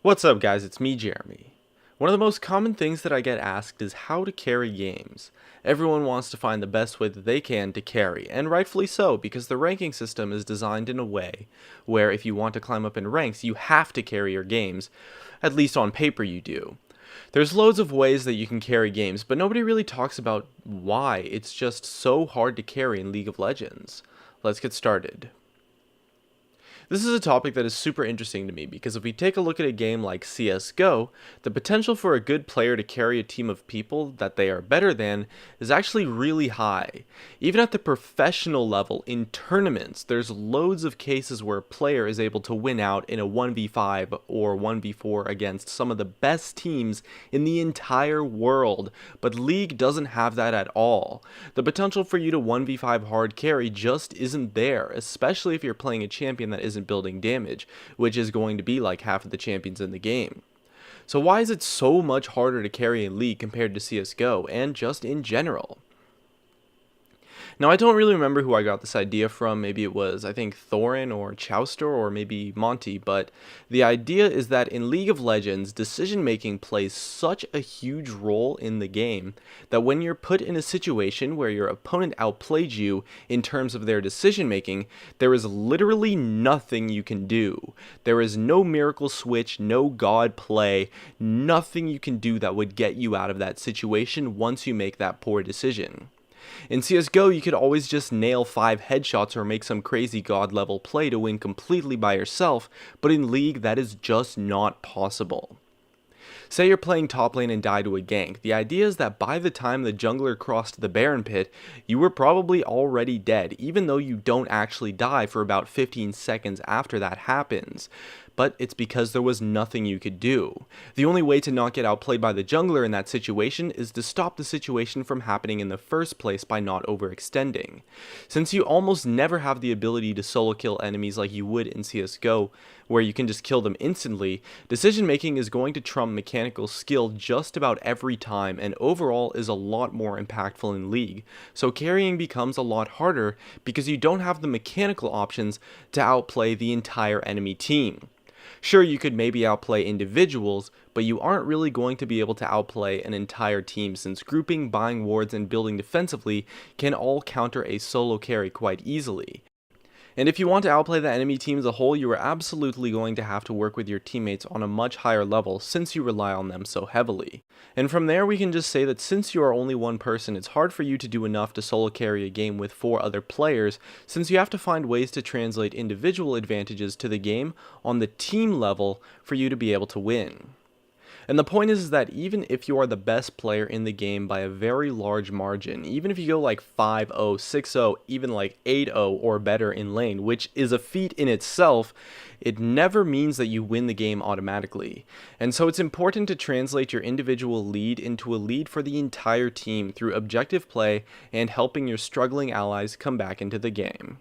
What's up guys, it's me Jeremy. One of the most common things that I get asked is how to carry games. Everyone wants to find the best way that they can to carry, and rightfully so, because the ranking system is designed in a way where if you want to climb up in ranks, you have to carry your games. At least on paper you do. There's loads of ways that you can carry games, but nobody really talks about why it's just so hard to carry in League of Legends. Let's get started. This is a topic that is super interesting to me because if we take a look at a game like CSGO, the potential for a good player to carry a team of people that they are better than is actually really high. Even at the professional level, in tournaments, there's loads of cases where a player is able to win out in a 1v5 or 1v4 against some of the best teams in the entire world, but League doesn't have that at all. The potential for you to 1v5 hard carry just isn't there, especially if you're playing a champion that isn't building damage, which is going to be like half of the champions in the game. So why is it so much harder to carry in League compared to CSGO, and just in general? Now, I don't really remember who I got this idea from. Maybe it was, I think, Thorin or Chowster or maybe Monty, but the idea is that in League of Legends, decision-making plays such a huge role in the game that when you're put in a situation where your opponent outplayed you in terms of their decision-making, there is literally nothing you can do. There is no miracle switch, no god play, nothing you can do that would get you out of that situation once you make that poor decision. In CSGO, you could always just nail 5 headshots or make some crazy god level play to win completely by yourself, but in League that is just not possible. Say you're playing top lane and die to a gank. The idea is that by the time the jungler crossed the Baron pit, you were probably already dead, even though you don't actually die for about 15 seconds after that happens. But it's because there was nothing you could do. The only way to not get outplayed by the jungler in that situation is to stop the situation from happening in the first place by not overextending. Since you almost never have the ability to solo kill enemies like you would in CSGO, where you can just kill them instantly, decision making is going to trump mechanical skill just about every time, and overall is a lot more impactful in League. So carrying becomes a lot harder because you don't have the mechanical options to outplay the entire enemy team. Sure, you could maybe outplay individuals, but you aren't really going to be able to outplay an entire team since grouping, buying wards, and building defensively can all counter a solo carry quite easily. And if you want to outplay the enemy team as a whole, you are absolutely going to have to work with your teammates on a much higher level since you rely on them so heavily. And from there we can just say that since you are only one person, it's hard for you to do enough to solo carry a game with 4 other players, since you have to find ways to translate individual advantages to the game on the team level for you to be able to win. And the point is that even if you are the best player in the game by a very large margin, even if you go like 5-0, 6-0, even like 8-0 or better in lane, which is a feat in itself, it never means that you win the game automatically. And so it's important to translate your individual lead into a lead for the entire team through objective play and helping your struggling allies come back into the game.